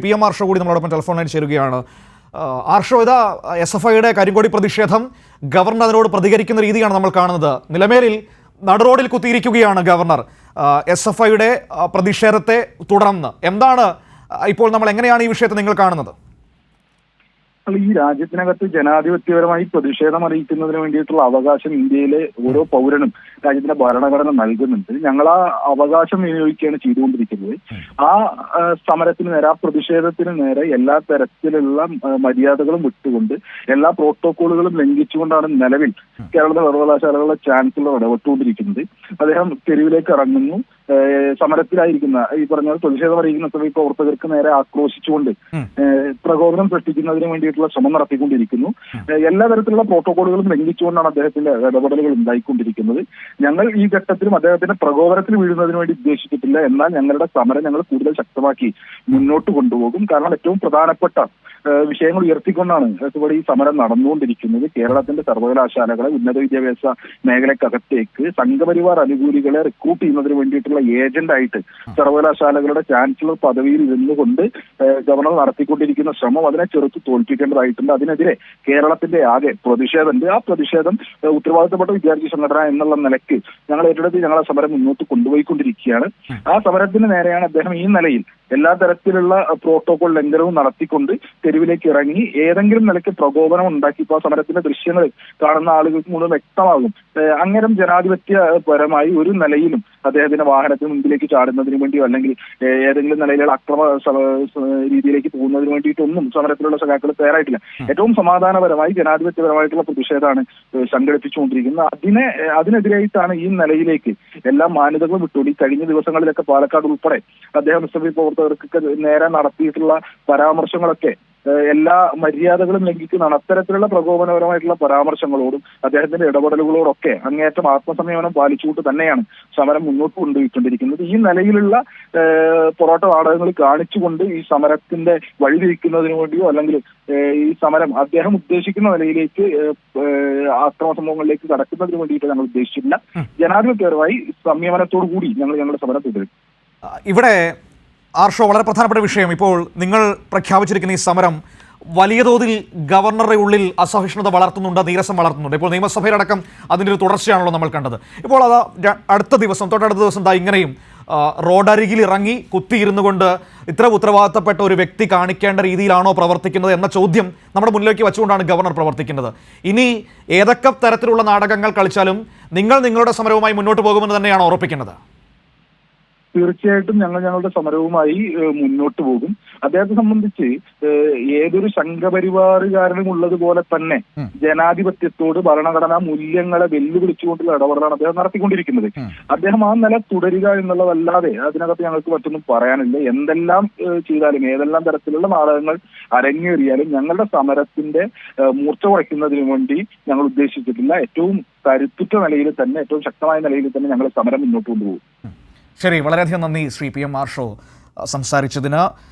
PM Arsho കൂടി നമ്മളോടൊപ്പം ടെലിഫോണിൽ ചേരുകയാണ്. ആർഷോ, ഇതാ SFIയുടെ കരിങ്കോടി പ്രതിഷേധം, ഗവർണർ അതിനോട് പ്രതികരിക്കുന്ന രീതിയാണ് നമ്മൾ കാണുന്നത്. നിലമേലിൽ നടുറോഡിൽ കുത്തിയിരിക്കുകയാണ് ഗവർണർ SFIയുടെ പ്രതിഷേധത്തെ തുടർന്ന്. എന്താണ് ഇപ്പോൾ നമ്മൾ എങ്ങനെയാണ് ഈ വിഷയത്തെ നിങ്ങൾ കാണുന്നത്? ഈ രാജ്യത്തിനകത്ത് ജനാധിപത്യപരമായി പ്രതിഷേധം അറിയിക്കുന്നതിന് വേണ്ടിയിട്ടുള്ള അവകാശം ഇന്ത്യയിലെ ഓരോ പൗരനും രാജ്യത്തിന്റെ ഭരണഘടന നൽകുന്നുണ്ട്. ഞങ്ങൾ ആ അവകാശം വിനിയോഗിക്കുകയാണ് ചെയ്തുകൊണ്ടിരിക്കുന്നത്. ആ സമരത്തിന് നേരെ, ആ പ്രതിഷേധത്തിന് നേരെ എല്ലാ തരത്തിലുള്ള മര്യാദകളും വിട്ടുകൊണ്ട്, എല്ലാ പ്രോട്ടോകോളുകളും ലംഘിച്ചുകൊണ്ടാണ് നിലവിൽ കേരള സർവകലാശാലകളുടെ ചാൻസലർ ഇടപെട്ടുകൊണ്ടിരിക്കുന്നത്. അദ്ദേഹം തെരുവിലേക്ക് ഇറങ്ങുന്നു. സമരത്തിലായിരിക്കുന്ന ഈ പറഞ്ഞ പ്രതിഷേധം അറിയിക്കുന്ന SFI പ്രവർത്തകർക്ക് നേരെ ആക്രോശിച്ചുകൊണ്ട് പ്രകോപനം സൃഷ്ടിക്കുന്നതിന് വേണ്ടിയിട്ടുള്ള ശ്രമം നടത്തിക്കൊണ്ടിരിക്കുന്നു. എല്ലാ തരത്തിലുള്ള പ്രോട്ടോകോളുകളും ലംഘിച്ചുകൊണ്ടാണ് അദ്ദേഹത്തിന്റെ ഇടപെടലുകൾ ഉണ്ടായിക്കൊണ്ടിരിക്കുന്നത്. ഞങ്ങൾ ഈ ഘട്ടത്തിലും അദ്ദേഹത്തിന്റെ പ്രകോപനത്തിൽ വീഴുന്നതിന് വേണ്ടി ഉദ്ദേശിച്ചിട്ടില്ല. എന്നാൽ ഞങ്ങളുടെ സമരം ഞങ്ങൾ കൂടുതൽ ശക്തമാക്കി മുന്നോട്ട് കൊണ്ടുപോകും. കാരണം ഏറ്റവും പ്രധാനപ്പെട്ട വിഷയങ്ങൾ ഉയർത്തിക്കൊണ്ടാണ് ഇവിടെ ഈ സമരം നടന്നുകൊണ്ടിരിക്കുന്നത്. കേരളത്തിന്റെ സർവകലാശാലകളെ, ഉന്നത വിദ്യാഭ്യാസ മേഖലക്കകത്തേക്ക് സംഘപരിവാർ അനുകൂലികളെ റിക്രൂട്ട് ചെയ്യുന്നതിന് വേണ്ടിയിട്ടുള്ള ഏജന്റായിട്ട് സർവകലാശാലകളുടെ ചാൻസലർ പദവിയിൽ ഇരുന്നുകൊണ്ട് ഗവർണർ നടത്തിക്കൊണ്ടിരിക്കുന്ന ശ്രമം, അതിനെ ചെറുത്ത് തോൽപ്പിക്കേണ്ടതായിട്ടുണ്ട്. അതിനെതിരെ കേരളത്തിന്റെ ആകെ പ്രതിഷേധമുണ്ട്. ആ പ്രതിഷേധം ഉത്തരവാദിത്തപ്പെട്ട വിദ്യാർത്ഥി സംഘടന എന്നുള്ള നിലയ്ക്ക് ഞങ്ങൾ ഏറ്റെടുത്ത് ഞങ്ങളെ സമരം മുന്നോട്ട് കൊണ്ടുപോയിക്കൊണ്ടിരിക്കുകയാണ്. ആ സമരത്തിന് നേരെയാണ് അദ്ദേഹം ഈ നിലയിൽ എല്ലാ തരത്തിലുള്ള പ്രോട്ടോകോൾ ലംഘനവും നടത്തിക്കൊണ്ട് തെരുവിലേക്ക് ഇറങ്ങി ഏതെങ്കിലും നിലയ്ക്ക് പ്രകോപനം ഉണ്ടാക്കി. ഇപ്പോൾ സമരത്തിന്റെ ദൃശ്യങ്ങൾ കാണുന്ന ആളുകൾക്ക് മുഴുവൻ വ്യക്തമാകും. അങ്ങനെ ജനാധിപത്യപരമായി ഒരു നിലയിലും അദ്ദേഹത്തിന്റെ വാഹനത്തിന് മുമ്പിലേക്ക് ചാടുന്നതിന് വേണ്ടിയോ അല്ലെങ്കിൽ ഏതെങ്കിലും നിലയിലുള്ള അക്രമ രീതിയിലേക്ക് പോകുന്നതിന് വേണ്ടിയിട്ടൊന്നും സമരത്തിലുള്ള സഖാക്കൾ തയ്യാറായിട്ടില്ല. ഏറ്റവും സമാധാനപരമായി ജനാധിപത്യപരമായിട്ടുള്ള പ്രതിഷേധമാണ് സംഘടിപ്പിച്ചുകൊണ്ടിരിക്കുന്നത്. അതിനെതിരായിട്ടാണ് ഈ നിലയിലേക്ക് എല്ലാ മാന്യതകളും വിട്ടുകൊണ്ട് ഈ കഴിഞ്ഞ ദിവസങ്ങളിലൊക്കെ പാലക്കാട് ഉൾപ്പെടെ അദ്ദേഹം SFI പ്രവർത്തകർക്ക് നേരെ നടത്തിയിട്ടുള്ള പരാമർശങ്ങളൊക്കെ എല്ലാ മര്യാദകളും ലംഘിക്കുന്നതാണ്. അത്തരത്തിലുള്ള പ്രകോപനപരമായിട്ടുള്ള പരാമർശങ്ങളോടും അദ്ദേഹത്തിന്റെ ഇടപെടലുകളോടൊക്കെ അങ്ങേയറ്റം ആത്മസംയമനം പാലിച്ചുകൊണ്ട് തന്നെയാണ് സമരം മുന്നോട്ട് കൊണ്ടുപോയിക്കൊണ്ടിരിക്കുന്നത്. ഈ നിലയിലുള്ള പൊറോട്ട നാടകങ്ങൾ കാണിച്ചുകൊണ്ട് ഈ സമരത്തിന്റെ വഴിതിരിക്കുന്നതിന് വേണ്ടിയോ അല്ലെങ്കിൽ ഈ സമരം അദ്ദേഹം ഉദ്ദേശിക്കുന്ന നിലയിലേക്ക് ആക്രമ സംഭവങ്ങളിലേക്ക് കടക്കുന്നതിന് വേണ്ടിയിട്ട് ഞങ്ങൾ ഉദ്ദേശിച്ചില്ല. ജനാധിപത്യപരമായി സംയമനത്തോടു കൂടി ഞങ്ങളുടെ സമരം തുടരും. ഇവിടെ ആർഷോ, വളരെ പ്രധാനപ്പെട്ട വിഷയം, ഇപ്പോൾ നിങ്ങൾ പ്രഖ്യാപിച്ചിരിക്കുന്ന ഈ സമരം വലിയ തോതിൽ ഗവർണറുടെ ഉള്ളിൽ അസഹിഷ്ണുത വളർത്തുന്നുണ്ട്, നീരസം വളർത്തുന്നുണ്ട്. ഇപ്പോൾ നിയമസഭയിലടക്കം അതിൻ്റെ ഒരു തുടർച്ചയാണല്ലോ നമ്മൾ കണ്ടത്. ഇപ്പോൾ അത് തൊട്ടടുത്ത ദിവസം ഇങ്ങനെയും റോഡരികിൽ ഇറങ്ങി കുത്തിയിരുന്നു കൊണ്ട് ഇത്ര ഉത്തരവാദിത്തപ്പെട്ട ഒരു വ്യക്തി കാണിക്കേണ്ട രീതിയിലാണോ പ്രവർത്തിക്കുന്നത് എന്ന ചോദ്യം നമ്മുടെ മുന്നിലേക്ക് വെച്ചുകൊണ്ടാണ് ഗവർണർ പ്രവർത്തിക്കുന്നത്. ഇനി ഏതൊക്കെ തരത്തിലുള്ള നാടകങ്ങൾ കളിച്ചാലും നിങ്ങൾ നിങ്ങളുടെ സമരവുമായി മുന്നോട്ട് പോകുമെന്ന് തന്നെയാണ് ഉറപ്പിക്കുന്നത്? തീർച്ചയായിട്ടും ഞങ്ങളുടെ സമരവുമായി മുന്നോട്ട് പോകും. അദ്ദേഹത്തെ സംബന്ധിച്ച് ഏതൊരു സംഘപരിവാറുകാരനും ഉള്ളതുപോലെ തന്നെ ജനാധിപത്യത്തോട്, ഭരണഘടനാ മൂല്യങ്ങളെ വെല്ലുവിളിച്ചുകൊണ്ടുള്ള ഇടപെടലാണ് അദ്ദേഹം നടത്തിക്കൊണ്ടിരിക്കുന്നത്. അദ്ദേഹം ആ നില തുടരുക എന്നുള്ളതല്ലാതെ അതിനകത്ത് ഞങ്ങൾക്ക് മറ്റൊന്നും പറയാനില്ല. എന്തെല്ലാം ചെയ്താലും, ഏതെല്ലാം തരത്തിലുള്ള നാടകങ്ങൾ അരങ്ങേറിയാലും ഞങ്ങളുടെ സമരത്തിന്റെ മൂർച്ച കുറയ്ക്കുന്നതിന് വേണ്ടി ഞങ്ങൾ ഉദ്ദേശിച്ചിട്ടില്ല. ഏറ്റവും കരുത്തുറ്റ നിലയിൽ തന്നെ, ഏറ്റവും ശക്തമായ നിലയിൽ തന്നെ ഞങ്ങൾ സമരം മുന്നോട്ട് കൊണ്ടുപോകും. ശരി, വളരെയധികം നന്ദി ശ്രീ PM ആർഷോ സംസാരിച്ചതിന്.